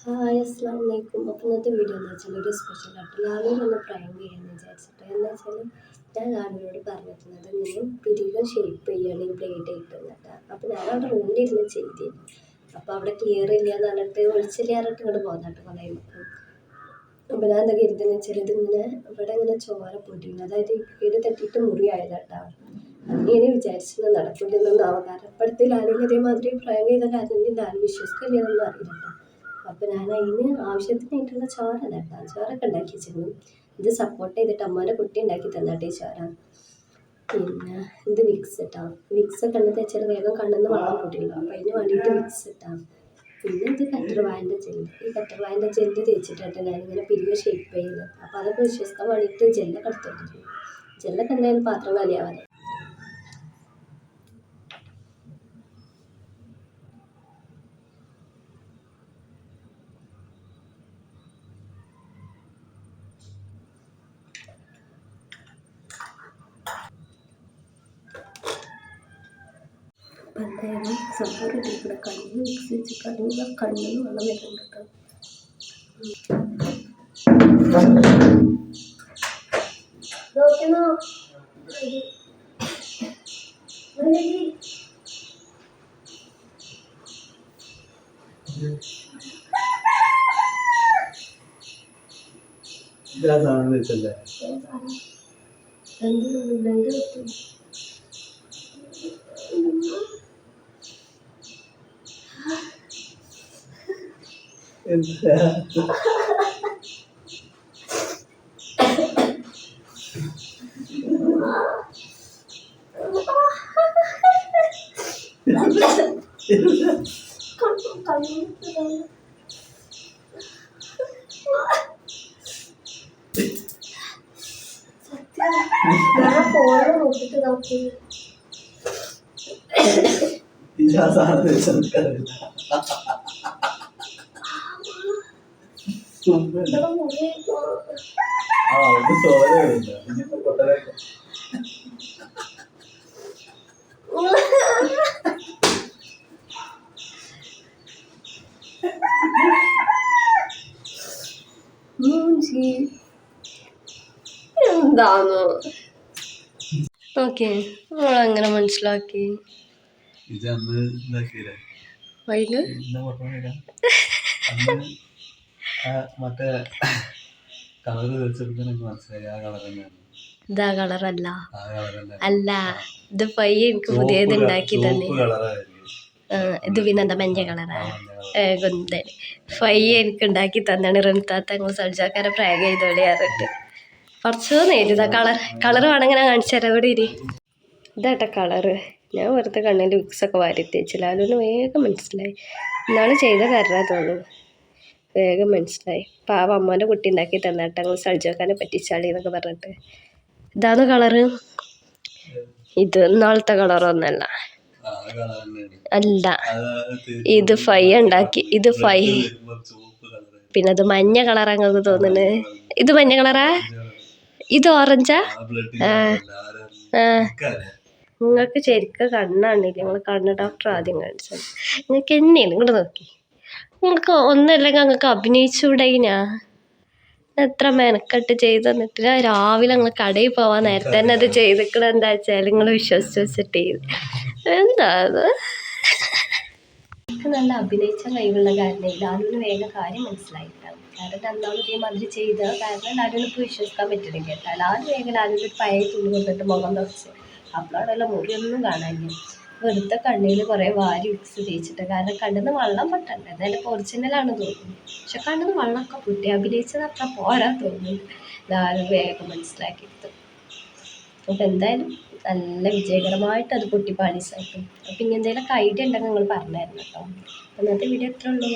Hi അസ്സലാമു അലൈക്കും. അപ്പോൾ ഇന്നത്തെ വീഡിയോ എന്ന് വെച്ചാൽ ഒരു സ്പെഷ്യലായിട്ട് ലാലുവിനെ ഒന്ന് പ്രാങ്ക് ചെയ്യാമെന്ന് വിചാരിച്ചിട്ട്. എന്ന് വെച്ചാൽ ഞാൻ ലാലുവിനോട് പറഞ്ഞിട്ടുള്ളത് ഇങ്ങനെ പിരികം ഷേപ്പ് ചെയ്യുകയാണെങ്കിൽ ബ്ലേഡ് ഇട്ടുന്നിട്ട്. അപ്പോൾ ഞാനവിടെ റൂമിലിരുന്ന് ചെയ്തിരുന്നു. അപ്പോൾ അവിടെ ക്ലിയർ ഇല്ല എന്ന് പറഞ്ഞിട്ട് ഒളിച്ചില്ലാറിട്ട് ഇങ്ങോട്ട് പോകുന്നുണ്ട് കുറേ നമുക്ക്. അപ്പോൾ ഞാൻ എന്താ കരുതുന്നത് വെച്ചാൽ ഇതിങ്ങനെ ഇവിടെ ഇങ്ങനെ ചോര പൊടിയുന്നു, അതായത് ഇത് തട്ടിയിട്ട് മുറിയായതാട്ടോ. അങ്ങനെ വിചാരിച്ചത് നടക്കില്ലെന്നൊന്നാവാം, കാരണം ഇപ്പോഴത്തെ ലാലുവിന് ഇതേമാതിരി പ്രാങ്ക് ചെയ്ത കാരണം ലാലു വിശ്വസിക്കില്ലെന്നൊന്നും അറിയില്ല. അപ്പോൾ ഞാൻ അതിന് ആവശ്യത്തിനായിട്ടുള്ള ചോറല്ല കേട്ടോ, ചോറൊക്കെ ഉണ്ടാക്കി വെച്ചിരുന്നു. ഇത് സപ്പോർട്ട് ചെയ്തിട്ട് അമ്മേൻ്റെ കുട്ടി ഉണ്ടാക്കി തന്നാട്ടെ ഈ ചോര. പിന്നെ ഇത് വിക്സ് ഇട്ടാ, വിക്സ് കണ്ണ് തേച്ചാൽ വേഗം കണ്ണിന്ന് വെള്ളം പൊടിയുള്ളൂ, അപ്പോൾ അതിന് വേണ്ടിയിട്ട് വിക്സ് ഇട്ടാ. പിന്നെ ഇത് കറ്റർവായൻ്റെ ജെല്ല്, ഈ കറ്റർവായൻ്റെ ജെല്ല് തേച്ചിട്ടായിട്ട് ഞാനിങ്ങനെ പിരിവ് ഷേപ്പ് ചെയ്യുന്നത്. അപ്പോൾ അതൊക്കെ വിശ്വസിക്കാൻ വേണ്ടിയിട്ട് ജെല്ലൊക്കെ എടുത്തിട്ടുണ്ട്. ജെല്ലൊക്കെ എന്തായാലും പാത്രം കാലിയാവാതെ. അപ്പം എന്തായാലും സംഭവം ഇട്ടിട്ട് കണ്ണിൽ മിക്സ് വെച്ചിട്ട് കണ്ണിൽ വെള്ളം വരുന്നുണ്ട് കേട്ടോ. നോക്കിയോ ഫോണിൽ നോക്കിട്ട് നോക്കി എന്താണോ ഓക്കെ നമ്മളെങ്ങനെ മനസ്സിലാക്കി മറ്റേ കളറ് ഇതാ കളറല്ല, അല്ല ഇത് പയ്യെ എനിക്ക് പുതിയത് ഉണ്ടാക്കി തന്നെ. ഇത് പിന്നെ എന്താ മഞ്ഞ കളറാ ഗുന്തൻ പയ്യെ എനിക്ക് ഉണ്ടാക്കി തന്നാണ് റംതാത്ത. നിങ്ങൾ സൽജാക്കാരെ പ്രാഗ് ചെയ്തോളി അറിഞ്ഞിട്ട് കുറച്ച് നേരം. ഇതാ കളറ് വേണമെങ്കിൽ ഞാൻ കാണിച്ചു തരാം. ഇവിടെ ഇരി, ഇതാട്ട കളറ്. ഞാൻ വെറുതെ കണ്ണിൻ്റെ വിക്സൊക്കെ വാരി തേച്ചില്ല. ലാലുവിന് വേഗം മനസ്സിലായി. ഇന്നാൾ ചെയ്ത കാരണം തോന്നുന്നു, വേഗം മനസ്സിലായി. പാവം അമ്മേൻ്റെ കുട്ടി ഉണ്ടാക്കി തന്നാട്ടെ, ഞങ്ങൾ സൽജാക്കാനെ പറ്റിച്ചാളി എന്നൊക്കെ പറഞ്ഞിട്ട്. ഇതാണ് കളറ്. ഇത് ഇന്നാളത്തെ കളറൊന്നല്ല, അല്ല ഇത് ഫൈ ഉണ്ടാക്കി. ഇത് ഫൈ, പിന്നെ അത് മഞ്ഞ കളറാ നിങ്ങൾക്ക് തോന്നുന്നത്. ഇത് മഞ്ഞ കളറാ, ഇത് ഓറഞ്ചാ. നിങ്ങൾക്ക് ശരിക്കും കണ്ണാണില്ല, നിങ്ങൾ കണ്ണ് ഡോക്ടർ ആദ്യം കാണിച്ചത്. നിങ്ങൾക്ക് എന്നെയാണ് ഇങ്ങോട്ട് നോക്കി. നിങ്ങൾക്ക് ഒന്നല്ലെങ്കിൽ നിങ്ങൾക്ക് അഭിനയിച്ചൂടെ? ഞാൻ എത്ര മെനക്കെട്ട് ചെയ്ത് തന്നിട്ട് രാവിലെ നിങ്ങൾ കടയിൽ പോവാൻ നേരത്തെ തന്നെ അത് ചെയ്തിക്കണ എന്താ വെച്ചാൽ നിങ്ങൾ വിശ്വസിച്ച് വെച്ചിട്ട് എന്താ അത്. എനിക്ക് നല്ല അഭിനയിച്ച കഴിവുള്ള കാരണം ലാലുവിന് വേഗം കാര്യം മനസ്സിലായിട്ടാണ്. കാരണം രണ്ടാളും ഇതേമാതിരി ചെയ്ത കാരണം ലാലുവിന് ഇപ്പോൾ വിശ്വസിക്കാൻ പറ്റണില്ല കേട്ടോ. ലാലു വേഗം ലാലുവിൻ്റെ ഒരു പഴയ തുണി കൊണ്ടിട്ട് മുഖം തുറച്ച്. അപ്പോഴാണല്ലോ മുറിയൊന്നും കാണാനില്ല. വെറുതെ കണ്ണിൽ കുറേ വാരി വിക്സ് തേച്ചിട്ട്, കാരണം കണ്ണിന്ന് വെള്ളം പൊട്ടണ്ട. അതായത് ഒറിജിനലാണ് തോന്നുന്നു, പക്ഷെ കണ്ണിന്ന് വെള്ളമൊക്കെ പൊട്ടി. അഭിനയിച്ചത് അത്ര പോരാ തോന്നുന്നു. ലാലു വേഗം മനസ്സിലാക്കിയെടുത്തു. അപ്പോൾ എന്തായാലും നല്ല വിജയകരമായിട്ട് അത് പൊട്ടി പാളീസായിട്ടും. അപ്പം ഇനി എന്തെങ്കിലുമൊക്കെ ഐഡിയ ഉണ്ടെങ്കിൽ നിങ്ങൾ പറഞ്ഞായിരുന്നു കേട്ടോ. അന്നത്തെ വീഡിയോ എത്ര ഉള്ളൂ.